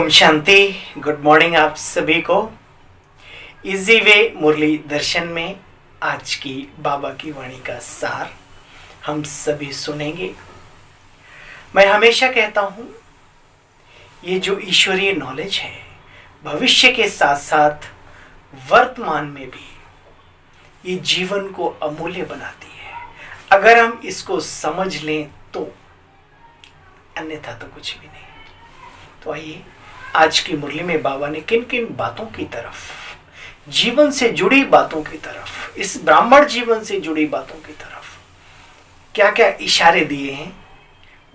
Om Shanti. Good morning आप सभी को। इजी वे मुरली दर्शन में आज की बाबा की वाणी का सार हम सभी सुनेंगे। मैं हमेशा कहता हूँ ये जो ईश्वरीय नॉलेज है भविष्य के साथ साथ वर्तमान में भी ये जीवन को अमूल्य बनाती है अगर हम इसको समझ लें तो, अन्यथा तो कुछ भी नहीं। तो आइए आज की मुरली में बाबा ने किन किन बातों की तरफ, जीवन से जुड़ी बातों की तरफ, इस ब्राह्मण जीवन से जुड़ी बातों की तरफ क्या क्या इशारे दिए हैं,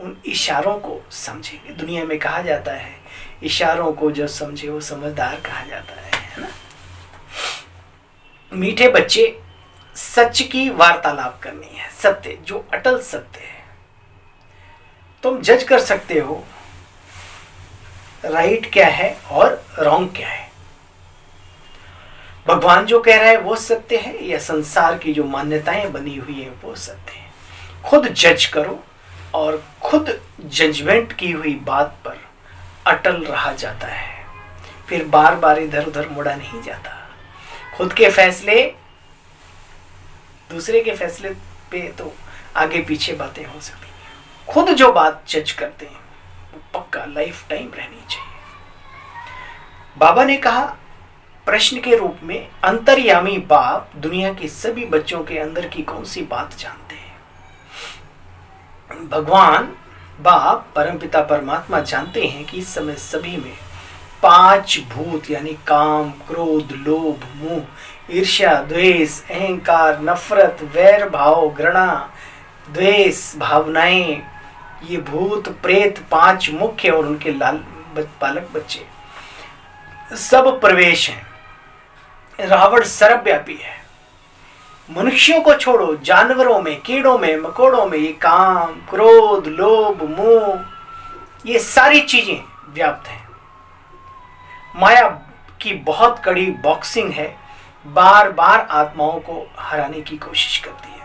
उन इशारों को समझेंगे। दुनिया में कहा जाता है इशारों को जो समझे वो समझदार कहा जाता है ना। मीठे बच्चे, सच की वार्तालाप करनी है, सत्य जो अटल सत्य है। तुम जज कर सकते हो राइट क्या है और रॉन्ग क्या है। भगवान जो कह रहा है वो सत्य है या संसार की जो मान्यताएं बनी हुई है वो सत्य है। खुद जज करो और खुद जजमेंट की हुई बात पर अटल रहा जाता है, फिर बार बार इधर उधर मुड़ा नहीं जाता। खुद के फैसले, दूसरे के फैसले पे तो आगे पीछे बातें हो सकती हैं। खुद जो बात जज करते हैं वो पक्का लाइफ टाइम रहनी चाहिए। बाबा ने कहा प्रश्न के रूप में, अंतर्यामी बाप दुनिया के सभी बच्चों के अंदर की कौन सी बात जानते हैं। भगवान बाप परमपिता परमात्मा जानते हैं कि इस समय सभी में 5 भूत यानी काम, क्रोध, लोभ, मोह, ईर्ष्या, द्वेष, अहंकार, नफरत, वैर भाव, घृणा, द्वेष भावनाएं, ये भूत प्रेत 5 मुख्य और उनके बालक बच्चे सब प्रवेश हैं। रावण सर्वव्यापी है। मनुष्यों को छोड़ो, जानवरों में, कीड़ों में, मकोड़ों में ये काम, क्रोध, लोभ, मोह, ये सारी चीजें व्याप्त हैं। माया की बहुत कड़ी बॉक्सिंग है, बार बार आत्माओं को हराने की कोशिश करती है।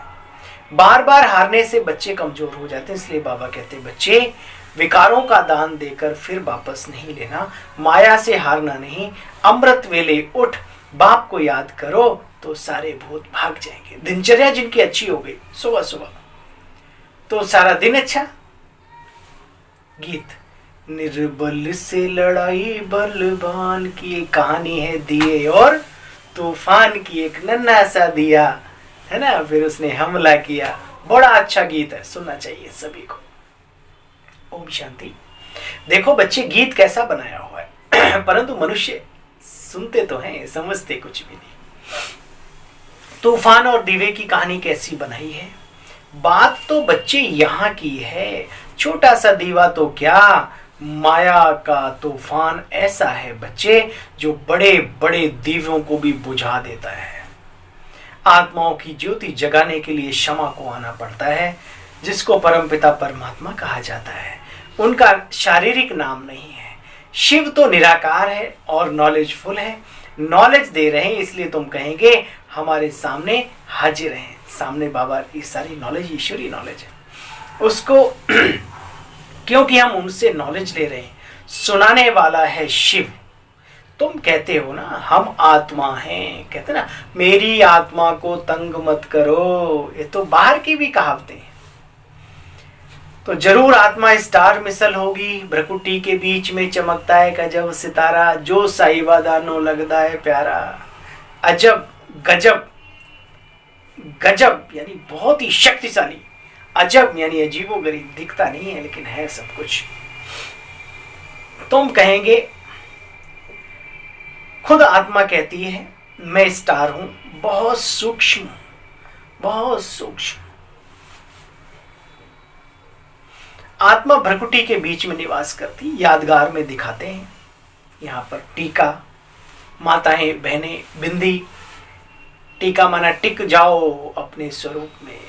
बार बार हारने से बच्चे कमजोर हो जाते हैं। इसलिए बाबा कहते हैं बच्चे विकारों का दान देकर फिर वापस नहीं लेना, माया से हारना नहीं। अमृत वेले उठ, बाप को याद करो तो सारे भूत भाग जाएंगे। दिनचर्या जिनकी अच्छी हो गई, सुबह सुबह तो सारा दिन अच्छा। गीत, निर्बल से लड़ाई बलवान की एक कहानी है, दिए और तूफान की एक नन्हा सा दिया है ना, फिर उसने हमला किया। बड़ा अच्छा गीत है, सुनना चाहिए सभी को। ओम शांति। देखो बच्चे, गीत कैसा बनाया हुआ है परंतु मनुष्य सुनते तो हैं, समझते कुछ भी नहीं। तूफान और दीवे की कहानी कैसी बनाई है। बात तो बच्चे यहाँ की है, छोटा सा दीवा तो क्या, माया का तूफान ऐसा है बच्चे जो बड़े बड़े दीवों को भी बुझा देता है। आत्माओं की ज्योति जगाने के लिए क्षमा को आना पड़ता है, जिसको परमपिता परमात्मा कहा जाता है। उनका शारीरिक नाम नहीं है। शिव तो निराकार है और नॉलेजफुल है, नॉलेज दे रहे हैं, इसलिए तुम कहेंगे हमारे सामने हाजिर हैं। सामने बाबा, ये सारी नॉलेज ईश्वरी नॉलेज है उसको क्योंकि हम उनसे नॉलेज ले रहे हैं। सुनाने वाला है शिव। तुम कहते हो ना हम आत्मा हैं, कहते ना मेरी आत्मा को तंग मत करो, ये तो बाहर की भी कहावतें हैं। तो जरूर आत्मा स्टार मिसल होगी, भ्रकुटी के बीच में चमकता है गजब सितारा, जो साहिबा दानो लगता है प्यारा। अजब, गजब, गजब यानी बहुत ही शक्तिशाली, अजब यानी अजीबोगरीब, दिखता नहीं है लेकिन है सब कुछ। तुम कहेंगे, खुद आत्मा कहती है मैं स्टार हूं, बहुत सूक्ष्म, बहुत सूक्ष्म। आत्मा भ्रकुटी के बीच में निवास करती, यादगार में दिखाते हैं। यहाँ पर टीका, माताएं बहनें बिंदी, टीका माना टिक जाओ अपने स्वरूप में,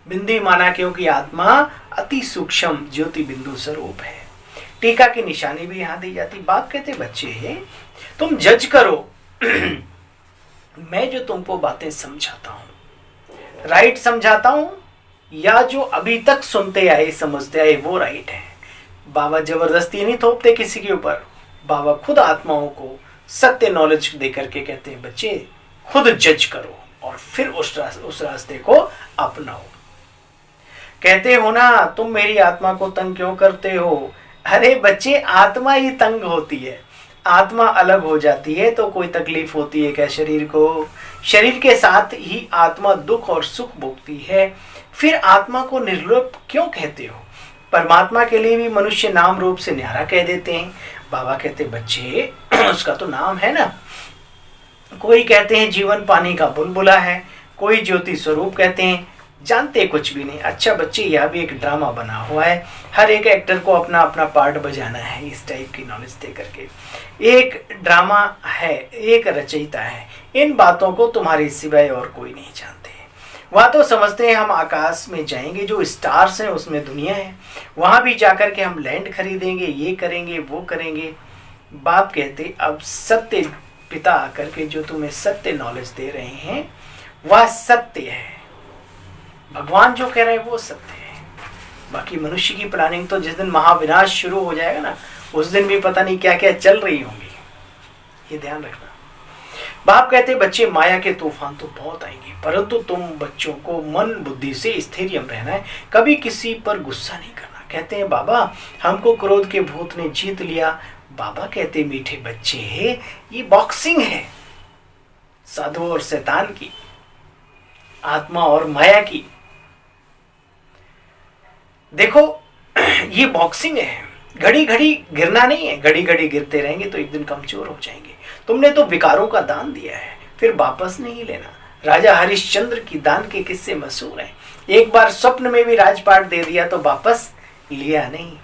बिंदी माना क्योंकि आत्मा अति सूक्ष्म ज्योति बिंदु स्वरूप है। टीका की निशानी भी यहाँ दी जाती। बाप कहते बच्चे तुम जज करो मैं जो तुमको बातें समझाता हूं राइट समझाता हूं या जो अभी तक सुनते आए समझते आए वो राइट है। बाबा जबरदस्ती नहीं थोपते किसी के ऊपर, बाबा खुद आत्माओं को सत्य नॉलेज दे करके कहते हैं बच्चे खुद जज करो और फिर उस रास्ते को अपनाओ। कहते हो ना तुम मेरी आत्मा को तंग क्यों करते हो? अरे बच्चे आत्मा ही तंग होती है, आत्मा अलग हो जाती है तो कोई तकलीफ होती है क्या शरीर को? शरीर के साथ ही आत्मा दुख और सुख भोगती है, फिर आत्मा को निर्लोप क्यों कहते हो? परमात्मा के लिए भी मनुष्य नाम रूप से न्यारा कह देते हैं। बाबा कहते बच्चे उसका तो नाम है ना। कोई कहते हैं जीवन पानी का बुलबुला है, कोई ज्योति स्वरूप कहते हैं, जानते कुछ भी नहीं। अच्छा बच्चे यह भी एक ड्रामा बना हुआ है, हर एक एक्टर को अपना अपना पार्ट बजाना है। इस टाइप की नॉलेज दे करके एक ड्रामा है, एक रचयिता है। इन बातों को तुम्हारे सिवाय और कोई नहीं जानते। वहाँ तो समझते हैं हम आकाश में जाएंगे, जो स्टार्स हैं उसमें दुनिया है, वहाँ भी जाकर के हम लैंड खरीदेंगे, ये करेंगे वो करेंगे। बाप कहते अब सत्य पिता आकर के जो तुम्हें सत्य नॉलेज दे रहे हैं वह सत्य है। भगवान जो कह रहे हैं वो सत्य है। बाकी मनुष्य की प्लानिंग तो जिस दिन महाविनाश शुरू हो जाएगा ना, उस दिन भी पता नहीं क्या क्या चल रही होंगी, ये ध्यान रखना। बाप कहते बच्चे माया के तूफान तो बहुत आएंगे, परंतु तुम बच्चों को मन बुद्धि से स्थिर रहना है, कभी किसी पर गुस्सा नहीं करना। कहते हैं बाबा हमको क्रोध के भूत ने जीत लिया। बाबा कहते मीठे बच्चे ये बॉक्सिंग है साधु और शैतान की, आत्मा और माया की। देखो ये बॉक्सिंग है, घड़ी घड़ी गिरना नहीं है, घड़ी घड़ी गिरते रहेंगे तो एक दिन कमजोर हो जाएंगे। तुमने तो विकारों का दान दिया है, फिर वापस नहीं लेना। राजा हरिश्चंद्र की दान के किस्से मशहूर हैं। एक बार स्वप्न में भी राजपाट दे दिया तो वापस लिया नहीं।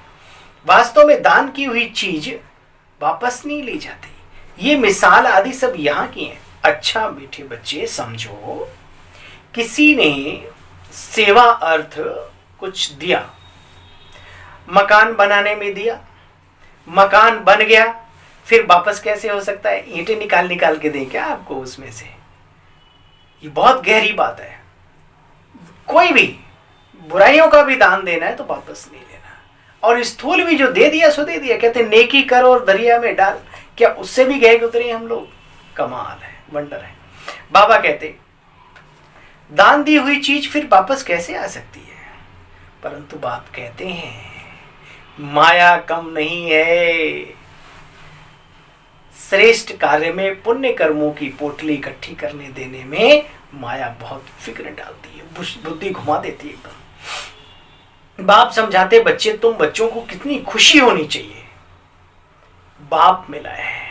वास्तव में दान की हुई चीज वापस नहीं ली जाती। ये मिसाल आदि सब यहाँ की हैं। अच्छा मीठे बच्चे समझो, किसी ने सेवा अर्थ कुछ दिया, मकान बनाने में दिया, मकान बन गया, फिर वापस कैसे हो सकता है? ईंटें निकाल निकाल के दें क्या आपको उसमें से? ये बहुत गहरी बात है। कोई भी बुराइयों का भी दान देना है तो वापस नहीं लेना। और स्थूल भी जो दे दिया सो दे दिया। कहते नेकी करो और दरिया में डाल, क्या उससे भी गए उतरे हम लोग? कमाल है, वंडर है। बाबा कहते दान दी हुई चीज फिर वापस कैसे आ सकती है? परंतु बाप कहते हैं माया कम नहीं है। श्रेष्ठ कार्य में पुण्य कर्मों की पोटली इकट्ठी करने देने में माया बहुत फिक्र डालती है, बुद्धि घुमा देती है एकदम। बाप समझाते बच्चे तुम बच्चों को कितनी खुशी होनी चाहिए, बाप मिला है।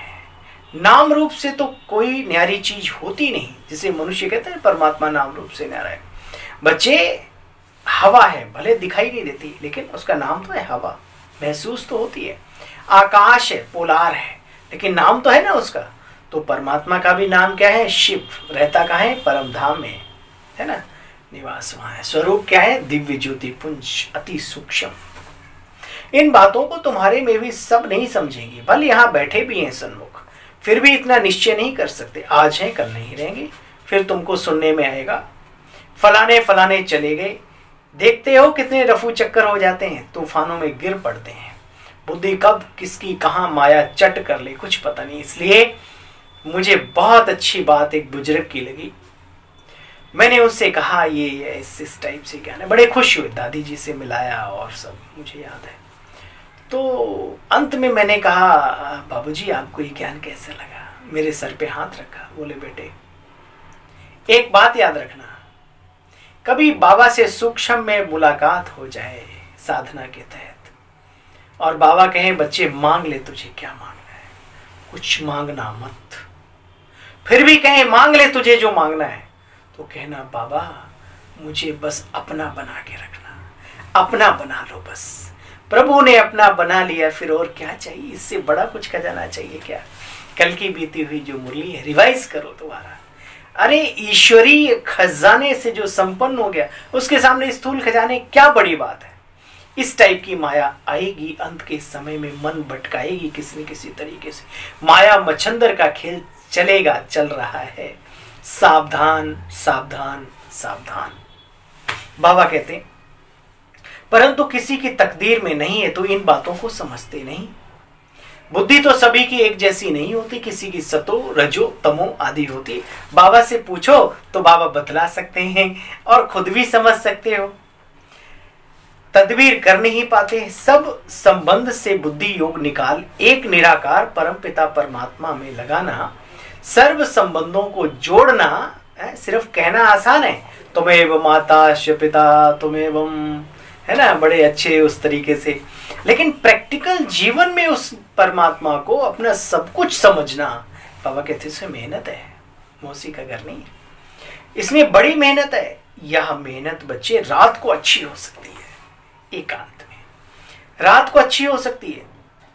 नाम रूप से तो कोई न्यारी चीज होती नहीं, जिसे मनुष्य कहते हैं परमात्मा नाम रूप से न्यारा है। बच्चे हवा है, भले दिखाई नहीं देती लेकिन उसका नाम तो है हवा, महसूस तो होती है। आकाश है, पोलार है, लेकिन नाम तो है ना उसका। तो परमात्मा का भी नाम क्या है? शिव। रहता कहाँ है? परम धाम में, है ना, निवास वहां है। स्वरूप क्या है? दिव्य ज्योति पुंज, अति सूक्ष्म। इन बातों को तुम्हारे में भी सब नहीं समझेंगे, भले यहाँ बैठे भी हैं सन्मुख, फिर भी इतना निश्चय नहीं कर सकते। आज हैं कल नहीं रहेंगे, फिर तुमको सुनने में आएगा फलाने फलाने चले गए। देखते हो कितने रफू चक्कर हो जाते हैं, तूफानों में गिर पड़ते हैं। बुद्धि कब किसकी कहाँ माया चट कर ले कुछ पता नहीं। इसलिए मुझे बहुत अच्छी बात एक बुजुर्ग की लगी। मैंने उससे कहा ये इस टाइप से ज्ञान है। बड़े खुश हुए, दादी जी से मिलाया और सब मुझे याद है। तो अंत में मैंने कहा बाबूजी आपको ये ज्ञान कैसे लगा? मेरे सर पे हाथ रखा, बोले बेटे एक बात याद रखना, कभी बाबा से सूक्ष्म में मुलाकात हो जाए साधना के तहत और बाबा कहें बच्चे मांग ले, तुझे क्या मांगना है? कुछ मांगना मत। फिर भी कहें मांग ले तुझे जो मांगना है, तो कहना बाबा मुझे बस अपना बना के रखना, अपना बना लो बस। प्रभु ने अपना बना लिया, फिर और क्या चाहिए? इससे बड़ा कुछ खजाना चाहिए क्या? कल की बीती हुई जो मुरली है रिवाइज करो दोबारा। अरे ईश्वरीय खजाने से जो संपन्न हो गया, उसके सामने स्थूल खजाने क्या बड़ी बात है? इस टाइप की माया आएगी, अंत के समय में मन भटकाएगी किसी न किसी तरीके से। माया मच्छंदर का खेल चलेगा, चल रहा है। सावधान सावधान सावधान। बाबा कहते हैं परंतु किसी की तकदीर में नहीं है तो इन बातों को समझते नहीं। बुद्धि तो सभी की एक जैसी नहीं होती, किसी की सतो रजो तमो आदि होती। बाबा से पूछो तो बाबा बतला सकते हैं और खुद भी समझ सकते हो। तदबीर कर नहीं पाते, सब संबंध से बुद्धि योग निकाल एक निराकार परम पिता परमात्मा में लगाना। सर्व संबंधों को जोड़ना सिर्फ कहना आसान है, तुम्हें माता पिता तुम्हें है ना, बड़े अच्छे उस तरीके से, लेकिन प्रैक्टिकल जीवन में उस परमात्मा को अपना सब कुछ समझना, बाबा कहते इसमें मेहनत है, मौसी का घर नहीं है, इसमें बड़ी मेहनत है। यह मेहनत बच्चे रात को अच्छी हो सकती है, एकांत में रात को अच्छी हो सकती है।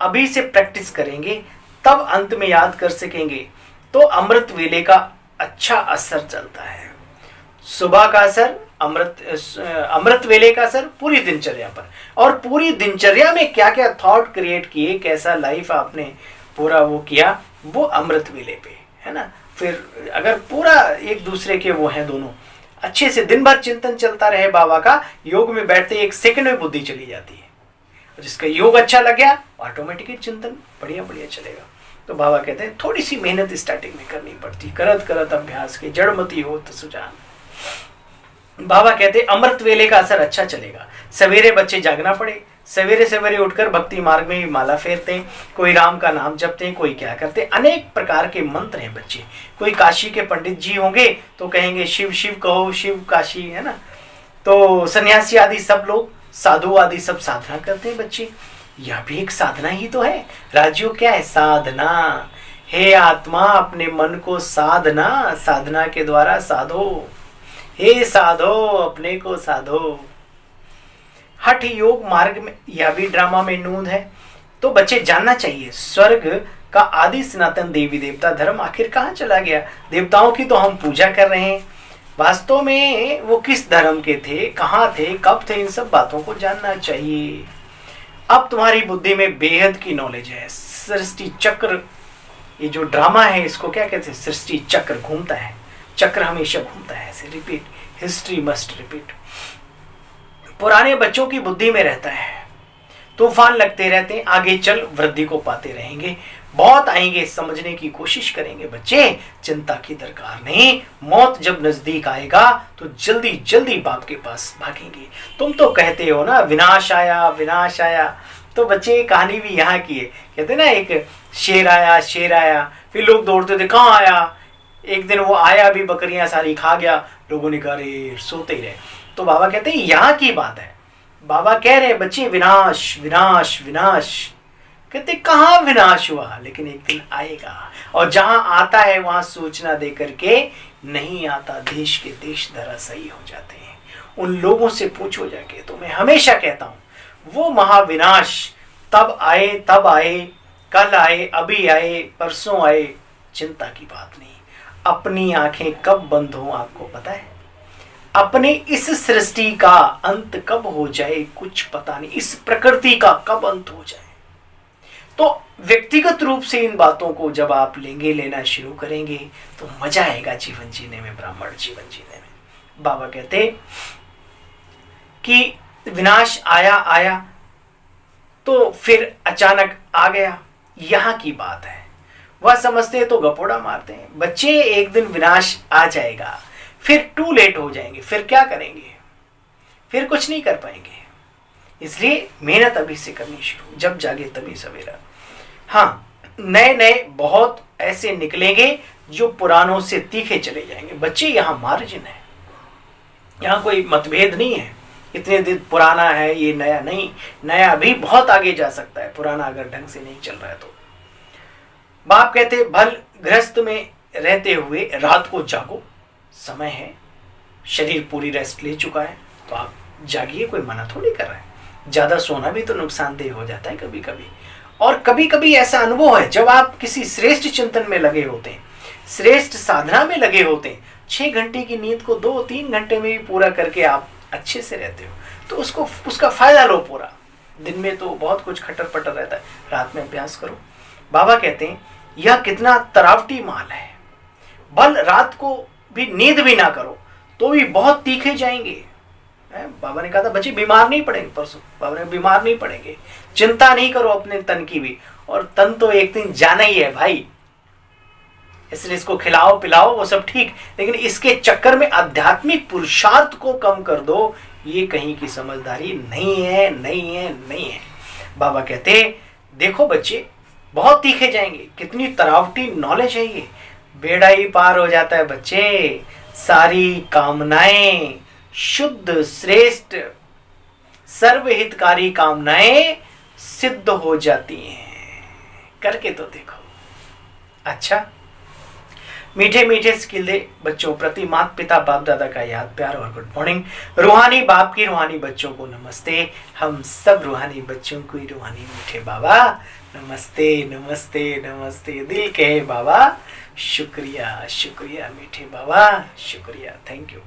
अभी से प्रैक्टिस करेंगे तब अंत में याद कर सकेंगे, तो अमृत वेले का अच्छा असर चलता है। सुबह का असर अमृत वेले का असर पूरी दिनचर्या पर, और पूरी दिनचर्या में क्या क्या थॉट क्रिएट किए, कैसा लाइफ आपने पूरा वो किया, वो अमृत वेले पे है ना। फिर अगर पूरा एक दूसरे के वो हैं दोनों, अच्छे से दिन भर चिंतन चलता रहे बाबा का, योग में बैठते एक सेकंड में बुद्धि चली जाती है। जिसका योग अच्छा लग गया ऑटोमेटिकली चिंतन बढ़िया बढ़िया चलेगा। तो बाबा कहते हैं थोड़ी सी मेहनत स्टार्टिंग में करनी पड़ती, करत करत अभ्यास के जड़मती हो तो सुजान। बाबा कहते अमृत वेले का असर अच्छा चलेगा। सवेरे बच्चे जागना पड़े, सवेरे सवेरे उठकर भक्ति मार्ग में भी माला फेरते हैं, कोई राम का नाम जपते हैं, कोई क्या करते हैं, अनेक प्रकार के मंत्र हैं बच्चे। कोई काशी के पंडित जी होंगे तो कहेंगे शिव शिव कहो, शिव काशी है ना। तो सन्यासी आदि सब लोग, साधु आदि सब साधना करते हैं बच्चे, यह भी एक साधना ही तो है। राजयोग क्या है? साधना। हे आत्मा अपने मन को साधना, साधना के द्वारा साधो, हे साधो अपने को साधो। हठ योग मार्ग में यह भी ड्रामा में नूंद है। तो बच्चे जानना चाहिए स्वर्ग का आदि सनातन देवी देवता धर्म आखिर कहाँ चला गया। देवताओं की तो हम पूजा कर रहे हैं, वास्तव में वो किस धर्म के थे, कहाँ थे, कब थे, इन सब बातों को जानना चाहिए। अब तुम्हारी बुद्धि में बेहद की नॉलेज है। सृष्टि चक्र, ये जो ड्रामा है इसको क्या कहते हैं? सृष्टि चक्र घूमता है, चक्र हमेशा घूमता है ऐसे, रिपीट, हिस्ट्री मस्ट रिपीट। पुराने बच्चों की बुद्धि में रहता है, तूफान लगते रहते हैं, आगे चल वृद्धि को पाते रहेंगे, बहुत आएंगे, समझने की कोशिश करेंगे बच्चे, चिंता की दरकार नहीं। मौत जब नजदीक आएगा तो जल्दी जल्दी बाप के पास भागेंगे। तुम तो कहते हो ना विनाश आया विनाश आया, तो बच्चे कहानी भी यहाँ की है। कहते ना एक शेर आया, फिर लोग दौड़ते थे कहाँ आया, एक दिन वो आया भी, बकरियां सारी खा गया, लोगों ने कहा अरे सोते ही रहे। तो बाबा कहते हैं यहाँ की बात है। बाबा कह रहे बच्चे विनाश विनाश विनाश, कहते कहाँ विनाश हुआ, लेकिन एक दिन आएगा। और जहां आता है वहां सूचना दे करके नहीं आता, देश के देश धराशायी हो जाते हैं। उन लोगों से पूछो जाके, तो मैं हमेशा कहता हूं वो महाविनाश तब आए, कल आए, अभी आए, परसों आए, चिंता की बात नहीं। अपनी आंखें कब बंद हो आपको पता है? अपने इस सृष्टि का अंत कब हो जाए कुछ पता नहीं, इस प्रकृति का कब अंत हो जाए। तो व्यक्तिगत रूप से इन बातों को जब आप लेना शुरू करेंगे तो मजा आएगा जीवन जीने में, ब्राह्मण जीवन जीने में। बाबा कहते कि विनाश आया तो फिर अचानक आ गया, यहां की बात है। वह समझते हैं तो गपोड़ा मारते हैं। बच्चे एक दिन विनाश आ जाएगा, फिर टू लेट हो जाएंगे, फिर क्या करेंगे? फिर कुछ नहीं कर पाएंगे। इसलिए मेहनत अभी से करनी शुरू, जब जागे तभी सवेरा। हाँ, नए बहुत ऐसे निकलेंगे जो पुरानों से तीखे चले जाएंगे। बच्चे यहाँ मार्जिन है, यहाँ कोई मतभेद नहीं है। इतने दिन पुराना है ये नया नहीं, नया भी बहुत आगे जा सकता है, पुराना अगर ढंग से नहीं चल रहा है तो। बाप कहते भल गृहस्थ में रहते हुए रात को जागो, समय है, शरीर पूरी रेस्ट ले चुका है तो आप जागिए, कोई मना थोड़ी कर रहा है। ज्यादा सोना भी तो नुकसानदेह हो जाता है कभी कभी। और कभी कभी ऐसा अनुभव है जब आप किसी श्रेष्ठ चिंतन में लगे होते हैं, श्रेष्ठ साधना में लगे होते हैं, 6 घंटे की नींद को 2-3 घंटे में भी पूरा करके आप अच्छे से रहते हो, तो उसका फायदा लो पूरा। दिन में तो बहुत कुछ खटर पटर रहता है, रात में अभ्यास करो। बाबा कहते हैं यह कितना तरावटी माल है। भल रात को भी नींद भी ना करो तो भी बहुत तीखे जाएंगे, बाबा ने कहा था बच्चे बीमार नहीं पड़ेंगे, परसों बाबा ने बीमार नहीं पड़ेंगे, चिंता नहीं करो अपने तन की भी, और तन तो एक दिन जाना ही है भाई, इसलिए इसको खिलाओ पिलाओ वो सब ठीक, लेकिन इसके चक्कर में आध्यात्मिक पुरुषार्थ को कम कर दो, ये कहीं की समझदारी नहीं है, नहीं है, नहीं है। बाबा कहते देखो बच्चे बहुत तीखे जाएंगे, कितनी तरावटी नॉलेज है ये, बेड़ा ही पार हो जाता है बच्चे, सारी कामनाएं शुद्ध श्रेष्ठ सर्वहितकारी कामनाएं सिद्ध हो जाती हैं, करके तो देखो। अच्छा, मीठे मीठे सिलसिले बच्चों प्रति माता पिता बाप दादा का याद प्यार और गुड मॉर्निंग। रूहानी बाप की रूहानी बच्चों को नमस्ते। हम सब रूहानी बच्चों को ही रूहानी मीठे बाबा नमस्ते नमस्ते नमस्ते। दिल कहे बाबा शुक्रिया शुक्रिया, मीठे बाबा शुक्रिया, थैंक यू।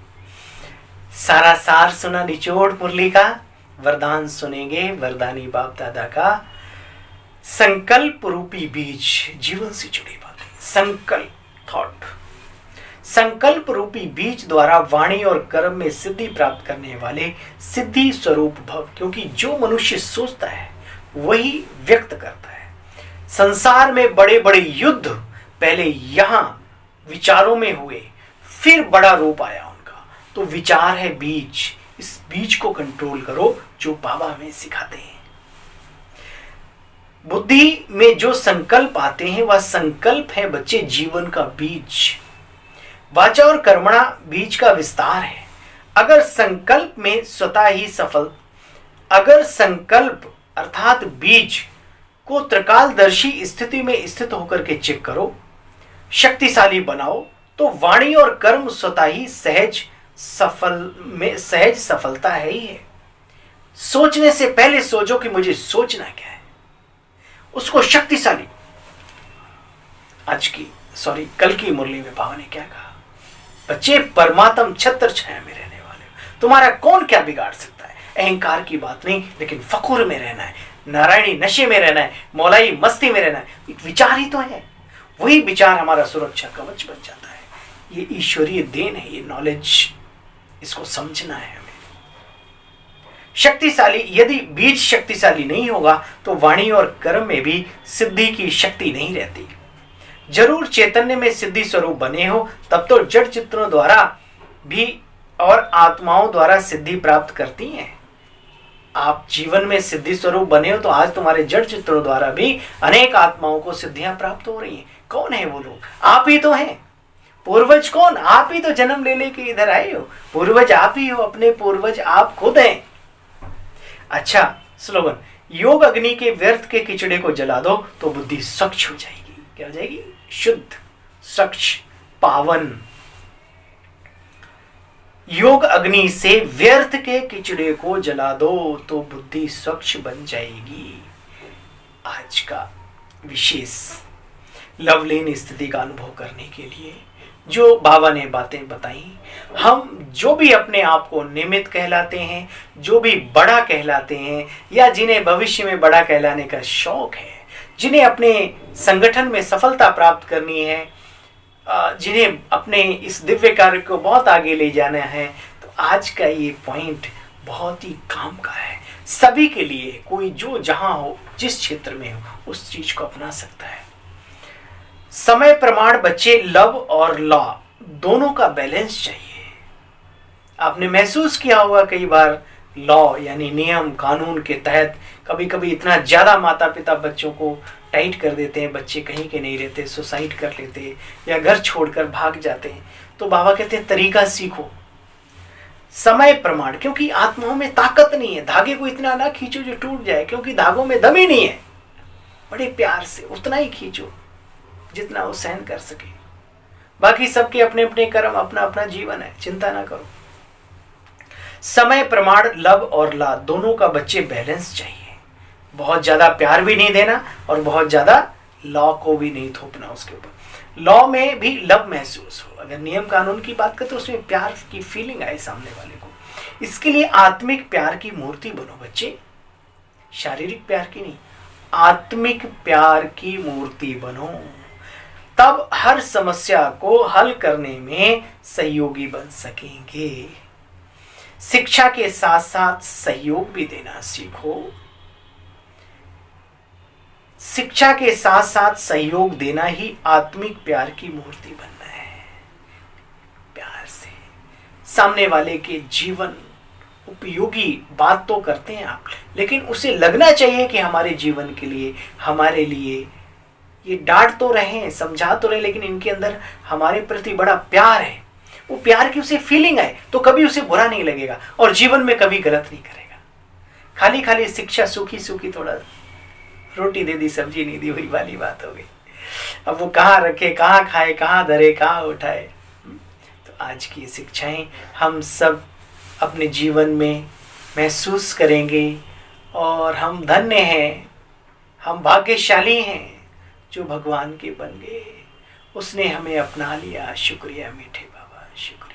सारा सार सुना निचोड़ मुरली का, वरदान सुनेंगे वरदानी बाप दादा का। संकल्प रूपी बीज, जीवन से जुड़ी बातें, संकल्प थॉट, संकल्प रूपी बीज द्वारा वाणी और कर्म में सिद्धि प्राप्त करने वाले सिद्धि स्वरूप भव, क्योंकि जो मनुष्य सोचता है वही व्यक्त करता है। संसार में बड़े बड़े युद्ध पहले यहां विचारों में हुए, फिर बड़ा रूप आया उनका। तो विचार है बीज, इस बीज को कंट्रोल करो जो बाबा हमें सिखाते हैं। बुद्धि में जो संकल्प आते हैं वह संकल्प है बच्चे जीवन का बीज। वाचा और कर्मणा बीज का विस्तार है। अगर संकल्प में स्वतः ही सफल, अगर संकल्प अर्थात बीज को त्रिकालदर्शी स्थिति में स्थित होकर के चेक करो, शक्तिशाली बनाओ, तो वाणी और कर्म स्वतः ही सहज सफलता है ही है। सोचने से पहले सोचो कि मुझे सोचना क्या है, उसको शक्तिशाली। कल की मुरली में बाबा ने क्या कहा, बच्चे परमात्म छत्र छाया में रहने वाले हो, तुम्हारा कौन क्या बिगाड़ सकता है। अहंकार की बात नहीं, लेकिन फखुर में रहना है, नारायणी नशे में रहना है, मौलाई मस्ती में रहना है। एक विचार ही तो है, वही विचार हमारा सुरक्षा कवच बन जाता है। ये ईश्वरीय देन है, ये नॉलेज, इसको समझना है हमें। शक्तिशाली, यदि बीज शक्तिशाली नहीं होगा तो वाणी और कर्म में भी सिद्धि की शक्ति नहीं रहती। जरूर चैतन्य में सिद्धि स्वरूप बने हो, तब तो जड़ चित्रों द्वारा भी और आत्माओं द्वारा सिद्धि प्राप्त करती हैं। आप जीवन में सिद्धि स्वरूप बने हो तो आज तुम्हारे जड़ चित्रों द्वारा भी अनेक आत्माओं को सिद्धियां प्राप्त हो रही हैं। कौन है वो लोग? आप ही तो हैं। पूर्वज कौन? आप ही तो जन्म ले लेके इधर आए हो। पूर्वज आप ही हो, अपने पूर्वज आप खुद हैं। अच्छा स्लोगन, योग अग्नि के व्यर्थ के किचड़े को जला दो तो बुद्धि स्वच्छ हो जाएगी। क्या हो जाएगी? शुद्ध, स्वच्छ, पावन। योग अग्नि से व्यर्थ के किचड़े को जला दो तो बुद्धि स्वच्छ बन जाएगी। आज का विशेष लवलीन स्थिति का अनुभव करने के लिए जो बाबा ने बातें बताई, हम जो भी अपने आप को निमित्त कहलाते हैं, जो भी बड़ा कहलाते हैं, या जिन्हें भविष्य में बड़ा कहलाने का शौक है, जिन्हें अपने संगठन में सफलता प्राप्त करनी है, जिन्हें अपने इस दिव्य कार्य को बहुत आगे ले जाना है, तो आज का ये पॉइंट बहुत ही काम का है सभी के लिए। कोई जो जहां हो, जिस क्षेत्र में हो, उस चीज को अपना सकता है। समय प्रमाण बच्चे, लव और लॉ दोनों का बैलेंस चाहिए। आपने महसूस किया होगा कई बार, लॉ यानी नियम कानून के तहत कभी कभी इतना ज्यादा माता पिता बच्चों को टाइट कर देते हैं, बच्चे कहीं के नहीं रहते, सुसाइड कर लेते या घर छोड़कर भाग जाते हैं। तो बाबा कहते हैं तरीका सीखो, समय प्रमाण, क्योंकि आत्माओं में ताकत नहीं है। धागे को इतना ना खींचो जो टूट जाए, क्योंकि धागों में दम ही नहीं है। बड़े प्यार से उतना ही खींचो जितना वो सहन कर सके। बाकी सबके अपने अपने कर्म, अपना अपना जीवन है, चिंता ना करो। समय प्रमाण, लव और ला दोनों का बच्चे बैलेंस चाहिए। बहुत ज्यादा प्यार भी नहीं देना और बहुत ज्यादा लॉ को भी नहीं थोपना उसके ऊपर। लॉ में भी लव महसूस हो। अगर नियम कानून की बात करें तो उसमें प्यार की फीलिंग आए सामने वाले को। इसके लिए आत्मिक प्यार की मूर्ति बनो बच्चे, शारीरिक प्यार की नहीं, आत्मिक प्यार की मूर्ति बनो। तब हर समस्या को हल करने में सहयोगी बन सकेंगे। शिक्षा के साथ साथ सहयोग भी देना सीखो। शिक्षा के साथ साथ सहयोग देना ही आत्मिक प्यार की मूर्ति बनना है। प्यार से सामने वाले के जीवन उपयोगी बात तो करते हैं आप, लेकिन उसे लगना चाहिए कि हमारे जीवन के लिए, हमारे लिए ये डांट तो रहे, समझा तो रहे, लेकिन इनके अंदर हमारे प्रति बड़ा प्यार है। वो प्यार की उसे फीलिंग है तो कभी उसे बुरा नहीं लगेगा और जीवन में कभी गलत नहीं करेगा। खाली खाली शिक्षा, सूखी सूखी थोड़ा रोटी दे दी सब्जी नहीं दी, वही वाली बात हो गई। अब वो कहाँ रखे, कहाँ खाए, कहाँ धरे, कहाँ उठाए। तो आज की शिक्षाएं हम सब अपने जीवन में महसूस करेंगे और हम धन्य हैं, हम भाग्यशाली हैं जो भगवान के बन गए। उसने हमें अपना लिया। शुक्रिया मीठे बाबा, शुक्रिया।